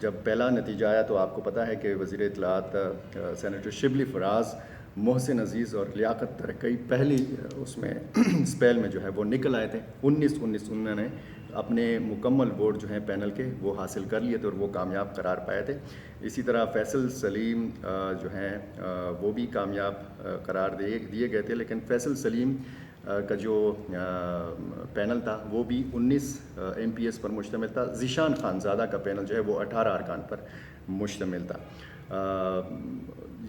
جب پہلا نتیجہ آیا تو آپ کو پتہ ہے کہ وزیر اطلاعات سینیٹر شبلی فراز، محسن عزیز اور لیاقت ترکی پہلی اس میں اسپیل میں جو ہے وہ نکل آئے تھے. 19 انہوں نے اپنے مکمل ووٹ جو ہیں پینل کے وہ حاصل کر لیے تھے اور وہ کامیاب قرار پائے تھے. اسی طرح فیصل سلیم جو ہیں وہ بھی کامیاب قرار دیے گئے تھے، لیکن فیصل سلیم کا جو پینل تھا وہ بھی 19 MPs پر مشتمل تھا. ذیشان خانزادہ کا پینل جو ہے وہ 18 ارکان پر مشتمل تھا.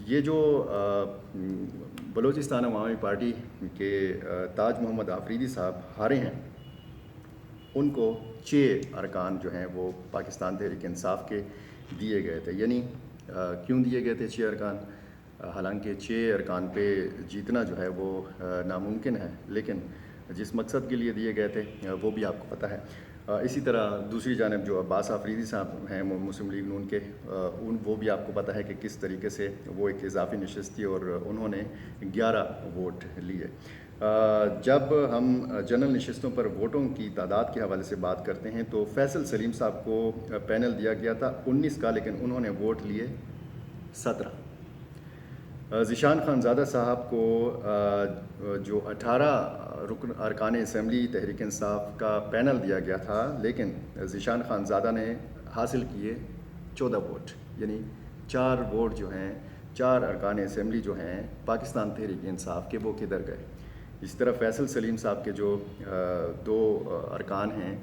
یہ جو بلوچستان عوامی پارٹی کے تاج محمد آفریدی صاحب ہارے ہیں، ان کو 6 ارکان جو ہیں وہ پاکستان تحریک انصاف کے دیے گئے تھے. یعنی کیوں دیے گئے تھے 6 ارکان؟ حالانکہ 6 ارکان پہ جیتنا جو ہے وہ ناممکن ہے، لیکن جس مقصد کے لیے دیے گئے تھے وہ بھی آپ کو پتہ ہے. اسی طرح دوسری جانب جو عباس آفریدی صاحب ہیں مسلم لیگ نون کے، وہ بھی آپ کو پتہ ہے کہ کس طریقے سے وہ ایک اضافی نشست تھی اور انہوں نے 11 ووٹ لیے. جب ہم جنرل نشستوں پر ووٹوں کی تعداد کے حوالے سے بات کرتے ہیں تو فیصل سلیم صاحب کو پینل دیا گیا تھا 19 کا، لیکن انہوں نے ووٹ لیے 17. ذیشان خانزادہ صاحب کو جو 18 رکن ارکان اسمبلی تحریک انصاف کا پینل دیا گیا تھا، لیکن ذیشان خانزادہ نے حاصل کیے 14 ووٹ. یعنی 4 ووٹ جو ہیں، 4 ارکان اسمبلی جو ہیں پاکستان تحریک انصاف کے، وہ کدھر گئے؟ اس طرح فیصل سلیم صاحب کے جو 2 ارکان ہیں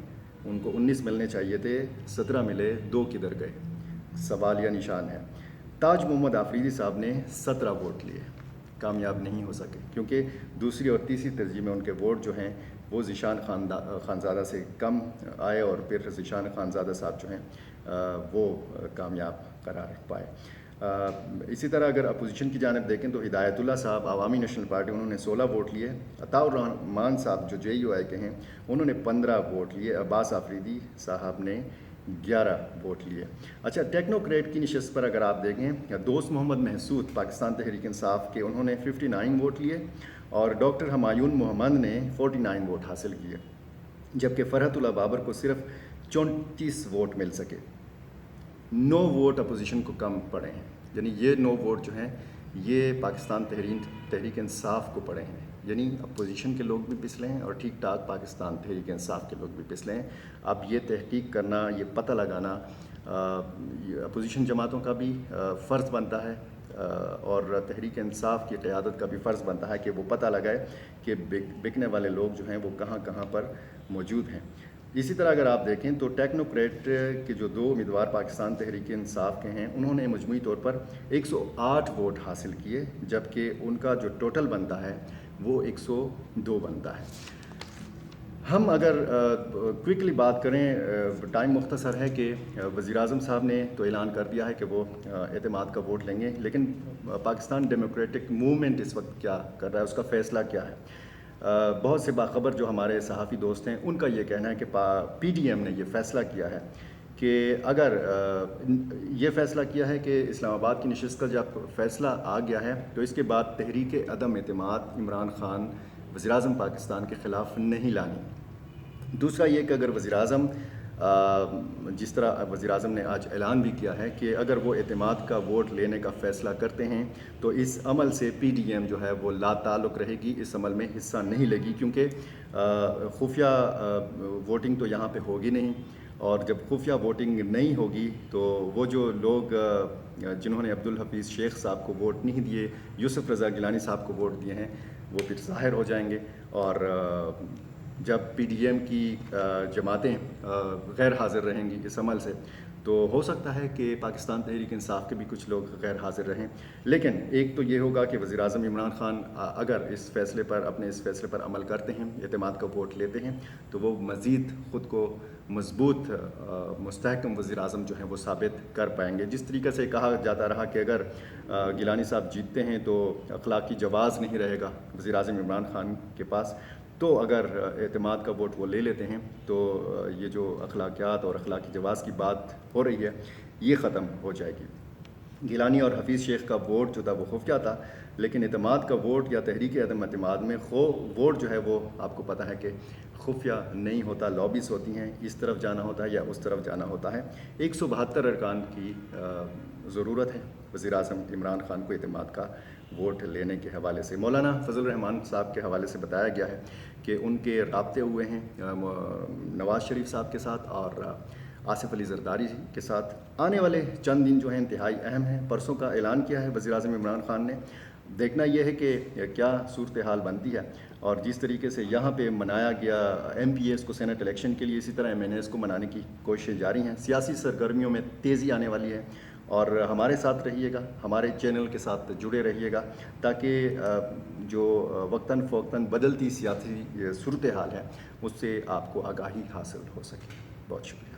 ان کو 19 ملنے چاہیے تھے، 17 ملے، 2 کدھر گئے؟ سوالیہ نشان ہے. تاج محمد آفریدی صاحب نے 17 ووٹ لیے، کامیاب نہیں ہو سکے کیونکہ دوسری اور تیسری ترجیح میں ان کے ووٹ جو ہیں وہ ذیشان خانزادہ سے کم آئے اور پھر ذیشان خانزادہ صاحب جو ہیں وہ کامیاب قرار پائے. اسی طرح اگر اپوزیشن کی جانب دیکھیں تو ہدایت اللہ صاحب عوامی نیشنل پارٹی، انہوں نے 16 ووٹ لیے. عطاء الرحمان صاحب جو JUI کے ہیں انہوں نے 15 ووٹ لیے. عباس آفریدی صاحب نے 11 ووٹ لیے. اچھا، ٹیکنوکریٹ کی نشست پر اگر آپ دیکھیں، دوست محمد محسود پاکستان تحریک انصاف کے، انہوں نے 59 ووٹ لیے اور ڈاکٹر ہمایون محمد نے 49 ووٹ حاصل کیے، جبکہ فرحت اللہ بابر کو صرف 34 ووٹ مل سکے. 9 ووٹ اپوزیشن کو کم پڑے ہیں. یعنی یہ 9 ووٹ جو ہیں یہ پاکستان تحریک انصاف کو پڑے ہیں. یعنی اپوزیشن کے لوگ بھی پسلے ہیں اور ٹھیک ٹھاک پاکستان تحریک انصاف کے لوگ بھی پسلے ہیں. اب یہ تحقیق کرنا، یہ پتہ لگانا اپوزیشن جماعتوں کا بھی فرض بنتا ہے اور تحریک انصاف کی قیادت کا بھی فرض بنتا ہے کہ وہ پتہ لگائے کہ بکنے والے لوگ جو ہیں وہ کہاں کہاں پر موجود ہیں. اسی طرح اگر آپ دیکھیں تو ٹیکنوکریٹ کے جو 2 امیدوار پاکستان تحریک انصاف کے ہیں انہوں نے مجموعی طور پر 108 ووٹ حاصل کیے، جبکہ ان کا جو ٹوٹل بنتا ہے وہ 102 بنتا ہے. ہم اگر کوئکلی بات کریں، ٹائم مختصر ہے، کہ وزیر اعظم صاحب نے تو اعلان کر دیا ہے کہ وہ اعتماد کا ووٹ لیں گے، لیکن پاکستان ڈیموکریٹک موومنٹ اس وقت کیا کر رہا ہے، اس کا فیصلہ کیا ہے؟ بہت سے باخبر جو ہمارے صحافی دوست ہیں ان کا یہ کہنا ہے کہ PDM نے یہ فیصلہ کیا ہے کہ اگر یہ فیصلہ کیا ہے کہ اسلام آباد کی نشست کا جب فیصلہ آ گیا ہے تو اس کے بعد تحریک عدم اعتماد عمران خان وزیر اعظم پاکستان کے خلاف نہیں لانی. دوسرا یہ کہ اگر وزیر اعظم جس طرح وزیر اعظم نے آج اعلان بھی کیا ہے کہ اگر وہ اعتماد کا ووٹ لینے کا فیصلہ کرتے ہیں تو اس عمل سے PDM جو ہے وہ لا تعلق رہے گی، اس عمل میں حصہ نہیں لے گی، کیونکہ خفیہ ووٹنگ تو یہاں پہ ہوگی نہیں، اور جب خفیہ ووٹنگ نہیں ہوگی تو وہ جو لوگ جنہوں نے عبدالحفیظ شیخ صاحب کو ووٹ نہیں دیے، یوسف رضا گیلانی صاحب کو ووٹ دیے ہیں، وہ پھر ظاہر ہو جائیں گے. اور جب PDM کی جماعتیں غیر حاضر رہیں گی اس عمل سے تو ہو سکتا ہے کہ پاکستان تحریک انصاف کے بھی کچھ لوگ غیر حاضر رہیں. لیکن ایک تو یہ ہوگا کہ وزیر اعظم عمران خان اگر اس فیصلے پر عمل کرتے ہیں، اعتماد کا ووٹ لیتے ہیں، تو وہ مزید خود کو مضبوط مستحکم وزیر اعظم جو ہیں وہ ثابت کر پائیں گے. جس طریقے سے کہا جاتا رہا کہ اگر گیلانی صاحب جیتتے ہیں تو اخلاقی جواز نہیں رہے گا وزیر اعظم عمران خان کے پاس، تو اگر اعتماد کا ووٹ وہ لے لیتے ہیں تو یہ جو اخلاقیات اور اخلاقی جواز کی بات ہو رہی ہے یہ ختم ہو جائے گی. گیلانی اور حفیظ شیخ کا ووٹ جو تھا وہ خفیہ تھا، لیکن اعتماد کا ووٹ یا تحریک عدم اعتماد میں ووٹ جو ہے وہ آپ کو پتہ ہے کہ خفیہ نہیں ہوتا، لابیز ہوتی ہیں، اس طرف جانا ہوتا ہے یا اس طرف جانا ہوتا ہے۔ 172 ارکان کی ضرورت ہے وزیر اعظم عمران خان کو اعتماد کا ووٹ لینے کے حوالے سے۔ مولانا فضل الرحمان صاحب کے حوالے سے بتایا گیا ہے کہ ان کے رابطے ہوئے ہیں نواز شریف صاحب کے ساتھ اور آصف علی زرداری جی کے ساتھ۔ آنے والے چند دن جو ہیں انتہائی اہم ہیں۔ پرسوں کا اعلان کیا ہے وزیر اعظم عمران خان نے، دیکھنا یہ ہے کہ کیا صورتحال بنتی ہے، اور جس طریقے سے یہاں پہ منایا گیا ایم پی ایس کو سینٹ الیکشن کے لیے، اسی طرح ایم این ایس کو منانے کی کوششیں جاری ہیں۔ سیاسی سرگرمیوں میں تیزی آنے والی ہے، اور ہمارے ساتھ رہیے گا، ہمارے چینل کے ساتھ جڑے رہیے گا، تاکہ جو وقتاً فوقتاً بدلتی سیاسی صورتحال ہے اس سے آپ کو آگاہی حاصل ہو سکے۔ بہت شکریہ۔